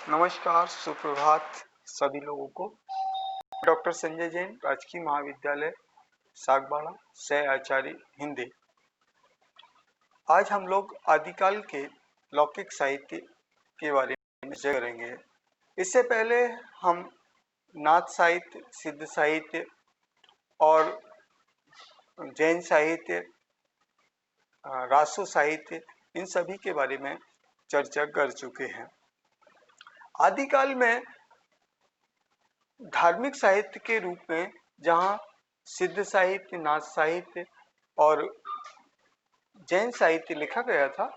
नमस्कार, सुप्रभात सभी लोगों को। डॉक्टर संजय जैन, राजकीय महाविद्यालय सागबाड़ा, सह आचार्य हिंदी। आज हम लोग आदिकाल के लौकिक साहित्य के बारे में चर्चा करेंगे। इससे पहले हम नाथ साहित्य, सिद्ध साहित्य और जैन साहित्य, रासो साहित्य, इन सभी के बारे में चर्चा कर चुके हैं। आदिकाल में धार्मिक साहित्य के रूप में जहाँ सिद्ध साहित्य, नाथ साहित्य और जैन साहित्य लिखा गया था,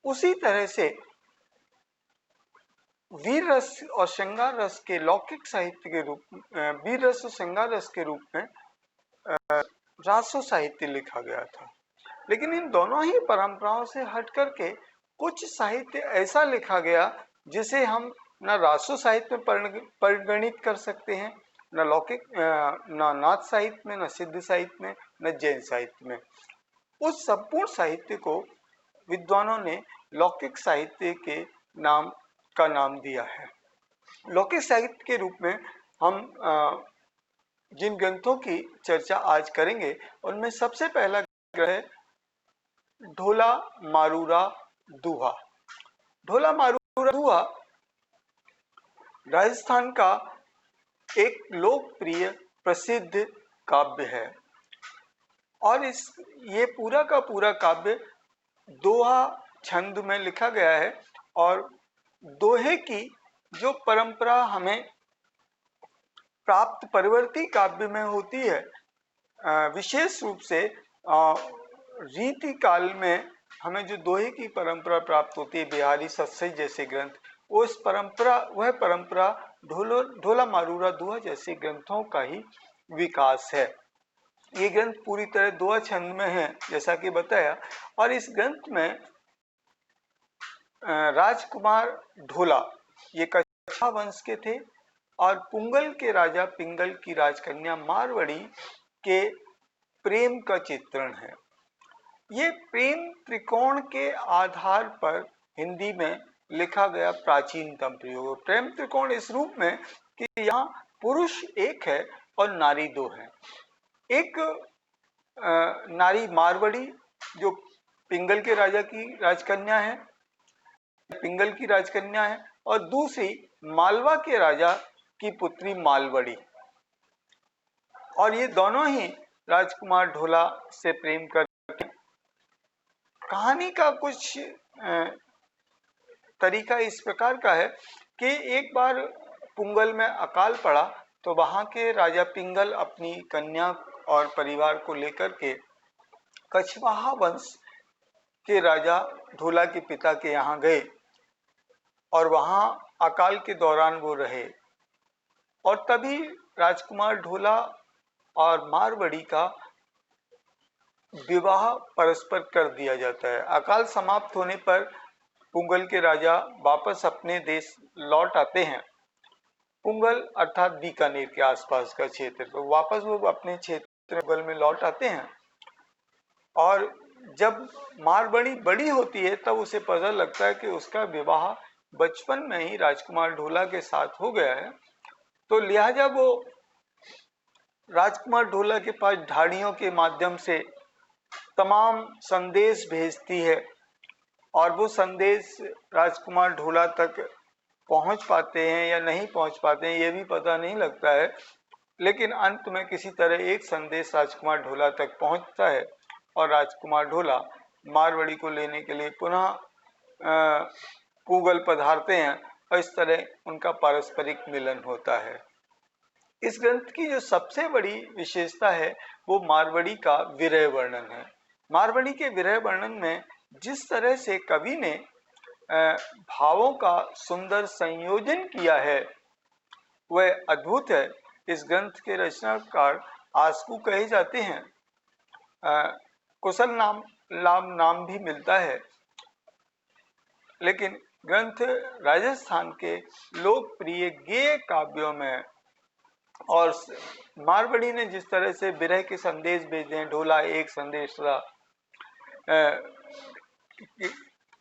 उसी तरह से वीर रस और श्रृंगार रस के लौकिक साहित्य के रूप में, वीर रस और श्रृंगार रस के रूप में रासो साहित्य लिखा गया था। लेकिन इन दोनों ही परंपराओं से हट करके कुछ साहित्य ऐसा लिखा गया जिसे हम न रासो साहित्य में परिगणित कर सकते हैं, न लौकिक, न नाथ साहित्य में, न सिद्ध साहित्य में, न जैन साहित्य में। उस संपूर्ण साहित्य को विद्वानों ने लौकिक साहित्य के नाम दिया है। लौकिक साहित्य के रूप में हम जिन ग्रंथों की चर्चा आज करेंगे उनमें सबसे पहला ग्रंथ है ढोला मारूरा दूहा। ढोला मारूरा दूहा राजस्थान का एक लोकप्रिय प्रसिद्ध काव्य है और ये पूरा का पूरा काव्य दोहा छंद में लिखा गया है। और दोहे की जो परंपरा हमें प्राप्त परवर्ती काव्य में होती है, विशेष रूप से रीति काल में हमें जो दोहे की परंपरा प्राप्त होती है, बिहारी सत्सई जैसे ग्रंथ, वह परंपरा ढोला मारूरा दूहा जैसे ग्रंथों का ही विकास है। ये ग्रंथ पूरी तरह दोहा छंद में है, जैसा कि बताया। और इस ग्रंथ में राजकुमार ढोला ये कच्छा वंश के थे और पुंगल के राजा पिंगल की राजकन्या मारवड़ी के प्रेम का चित्रण है। ये प्रेम त्रिकोण के आधार पर हिंदी में लिखा गया प्राचीनतम प्रयोग। प्रेम त्रिकोण इस रूप में कि यहाँ पुरुष एक है और नारी दो है। एक नारी मारवड़ी जो पिंगल के राजा की राजकन्या है, और दूसरी मालवा के राजा की पुत्री मालवड़ी। और ये दोनों ही राजकुमार ढोला से प्रेम करते। कहानी का कुछ तरीका इस प्रकार का है कि एक बार पुंगल में अकाल पड़ा तो वहां के राजा पिंगल अपनी कन्या और परिवार को लेकर के कछवाहा वंश के राजा ढोला के पिता के यहाँ गए और वहां अकाल के दौरान वो रहे। और तभी राजकुमार ढोला और मारवड़ी का विवाह परस्पर कर दिया जाता है। अकाल समाप्त होने पर पुंगल के राजा वापस अपने देश लौट आते हैं। पुंगल अर्थात बीकानेर के आसपास का क्षेत्र, तो वापस वो अपने क्षेत्र पुंगल में लौट आते हैं। और जब मारवड़ी बड़ी होती है तब उसे पता लगता है कि उसका विवाह बचपन में ही राजकुमार ढोला के साथ हो गया है। तो लिहाजा वो राजकुमार ढोला के पास ढाड़ियों के माध्यम से तमाम संदेश भेजती है और वो संदेश राजकुमार ढोला तक पहुंच पाते हैं या नहीं पहुंच पाते हैं, ये भी पता नहीं लगता है। लेकिन अंत में किसी तरह एक संदेश राजकुमार ढोला तक पहुंचता है और राजकुमार ढोला मारवड़ी को लेने के लिए पुनः पुंगल पधारते हैं और इस तरह उनका पारस्परिक मिलन होता है। इस ग्रंथ की जो सबसे बड़ी विशेषता है वो मारवड़ी का विरह वर्णन है। मारवड़ी के विरह वर्णन में जिस तरह से कवि ने भावों का सुंदर संयोजन किया है वह अद्भुत है। इस ग्रंथ के रचनाकार आस्कू कहे जाते हैं। कुशल नाम भी मिलता है। लेकिन ग्रंथ राजस्थान के लोकप्रिय गेय काव्यों में, और मारवड़ी ने जिस तरह से विरह के संदेश भेजे हैं, ढोला एक संदेश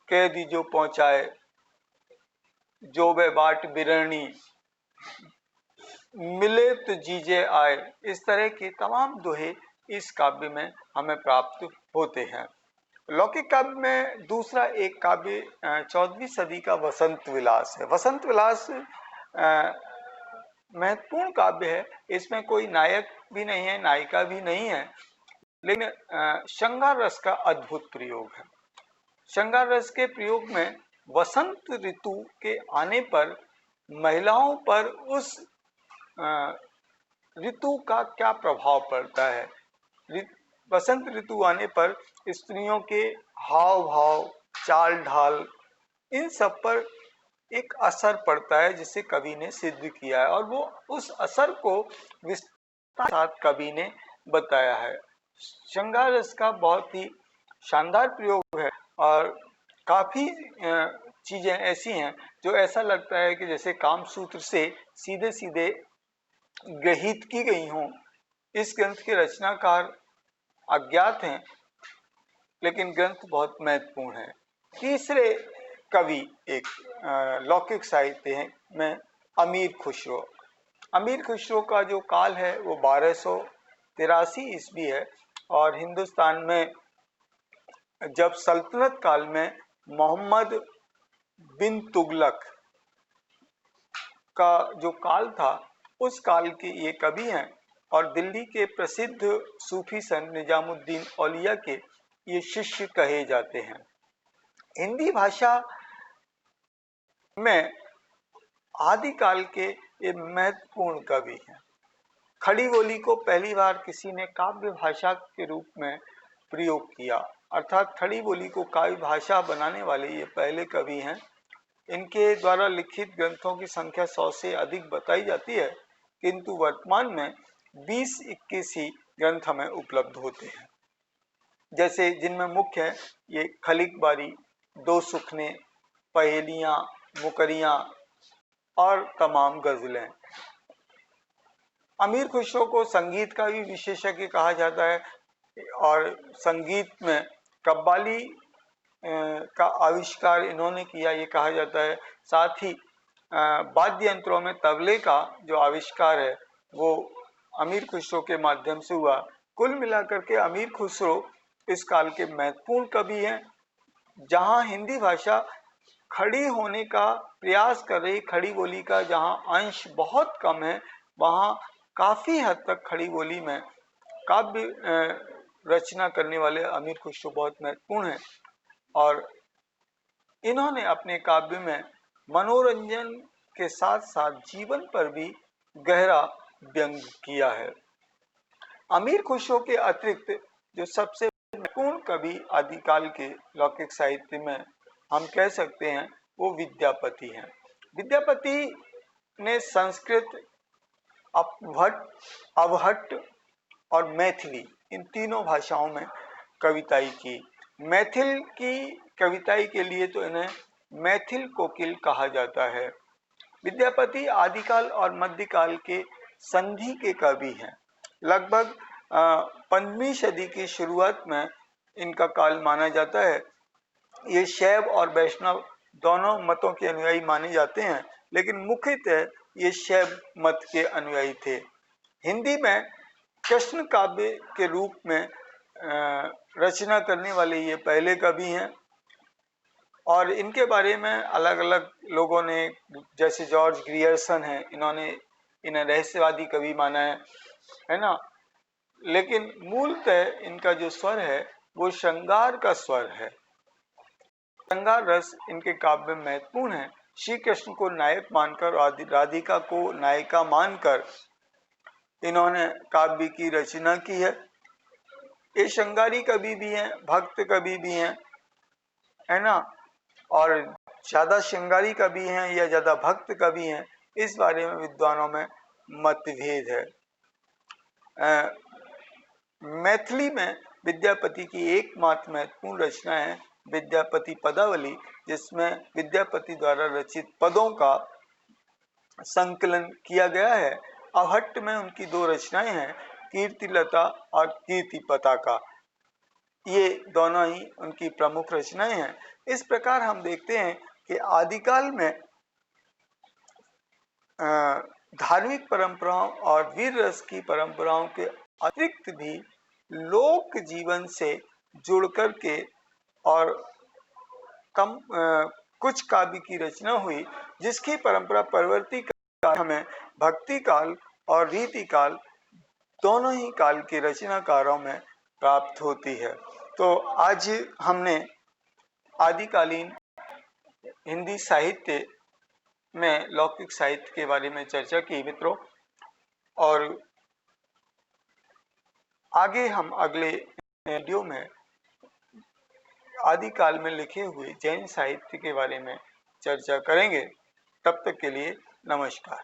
कह दी जो पहुंचाए, जो वे बाट बिरणी, मिले तो जीजे आए, इस तरह के तमाम दोहे इस काव्य में हमें प्राप्त होते हैं। लौकिक काव्य में दूसरा एक काव्य 14वीं सदी का वसंत विलास है। वसंत विलास महत्वपूर्ण काव्य है। इसमें कोई नायक भी नहीं है, नायिका भी नहीं है, लेकिन श्रृंगार रस का अद्भुत प्रयोग है। श्रृंगार रस के प्रयोग में वसंत ऋतु के आने पर महिलाओं पर उस ऋतु का क्या प्रभाव पड़ता है। वसंत ऋतु आने पर स्त्रियों के हाव भाव, चाल ढाल, इन सब पर एक असर पड़ता है जिसे कवि ने सिद्ध किया है, और वो उस असर को विस्तार के साथ कवि ने बताया है। श्रृंगार रस का बहुत ही शानदार प्रयोग है और काफी चीजें ऐसी हैं जो ऐसा लगता है कि जैसे कामसूत्र से सीधे सीधे गृहीत की गई हों। इस ग्रंथ के रचनाकार अज्ञात हैं, लेकिन ग्रंथ बहुत महत्वपूर्ण है। तीसरे कवि एक लौकिक साहित्य में अमीर खुसरो। अमीर खुसरो का जो काल है वो 1283 ईस्वी है, और हिंदुस्तान में जब सल्तनत काल में मोहम्मद बिन तुगलक का जो काल था, उस काल के ये कवि हैं, और दिल्ली के प्रसिद्ध सूफी संत निजामुद्दीन औलिया के ये शिष्य कहे जाते हैं। हिंदी भाषा में आदिकाल के ये महत्वपूर्ण कवि हैं। खड़ी बोली को पहली बार किसी ने काव्य भाषा के रूप में प्रयोग किया, अर्थात खड़ी बोली को काव्य भाषा बनाने वाले ये पहले कवि हैं। इनके द्वारा लिखित ग्रंथों की संख्या 100 से अधिक बताई जाती है, किंतु वर्तमान में 20-21 ही ग्रंथ हमें उपलब्ध होते हैं, जैसे जिनमें मुख्य है ये खलिक बारी, दो सुखने, पहेलियां, मुकरियां और तमाम गजलें। अमीर खुसरो को संगीत का भी विशेषज्ञ कहा जाता है, और संगीत में कव्वाली का आविष्कार इन्होंने किया, ये कहा जाता है। साथ ही वाद्य यंत्रों में तबले का जो आविष्कार है वो अमीर खुसरो के माध्यम से हुआ। कुल मिलाकर के अमीर खुसरो इस काल के महत्वपूर्ण कवि हैं। जहां हिंदी भाषा खड़ी होने का प्रयास कर रही, खड़ी बोली का जहां अंश बहुत कम है, वहां काफी हद तक खड़ी बोली में काव्य रचना करने वाले अमीर खुसरो बहुत महत्वपूर्ण हैं, और इन्होंने अपने काव्य में मनोरंजन के साथ साथ जीवन पर भी गहरा व्यंग किया है। अमीर खुसरो के अतिरिक्त जो सबसे महत्वपूर्ण कवि आदिकाल के लौकिक साहित्य में हम कह सकते हैं वो विद्यापति हैं। विद्यापति ने संस्कृत, अवहट्ट और मैथिली, इन तीनों भाषाओं में कविताई की। मैथिल की कविताई के लिए तो इन्हें मैथिल कोकिल कहा जाता है। विद्यापति आदिकाल और मध्यकाल के संधि के कवि हैं। लगभग 15वीं सदी की शुरुआत में इनका काल माना जाता है। ये शैव और वैष्णव दोनों मतों के अनुयायी माने जाते हैं, लेकिन मुख्यतः ये शैव मत के अनुयायी थे। हिंदी में कृष्ण काव्य के रूप में रचना करने वाले ये पहले कवि हैं, और इनके बारे में अलग अलग लोगों ने, जैसे जॉर्ज ग्रियर्सन है, इन्हें रहस्यवादी कवि माना है ना। लेकिन मूलतः इनका जो स्वर है वो श्रृंगार का स्वर है। श्रृंगार रस इनके काव्य में महत्वपूर्ण है। श्री कृष्ण को नायक मानकर और राधिका को नायिका मानकर इन्होंने काव्य की रचना की है। ये श्रृंगारी कवि भी हैं, भक्त कवि भी हैं, है ना, और ज्यादा श्रृंगारी कवि हैं या ज्यादा भक्त कवि हैं, इस बारे में विद्वानों में मतभेद है। मैथिली में विद्यापति की एकमात्र महत्वपूर्ण रचना है विद्यापति पदावली, जिसमें विद्यापति द्वारा रचित पदों का संकलन किया गया है। अवहट्ट में उनकी दो रचनाएं हैं, कीर्तिलता और कीर्ति पताका। ये दोनों ही उनकी प्रमुख रचनाएं हैं। इस प्रकार हम देखते हैं कि आदिकाल में धार्मिक परंपराओं और वीर रस की परंपराओं के अतिरिक्त भी लोक जीवन से जुड़ कर के और कुछ काव्य की रचना हुई, जिसकी परंपरा परवर्ती काल में भक्ति काल और रीति काल दोनों ही काल के रचनाकारों में प्राप्त होती है। तो आज हमने आदिकालीन हिंदी साहित्य में लौकिक साहित्य के बारे में चर्चा की मित्रों, और आगे हम अगले वीडियो में आदिकाल में लिखे हुए जैन साहित्य के बारे में चर्चा करेंगे। तब तक के लिए नमस्कार।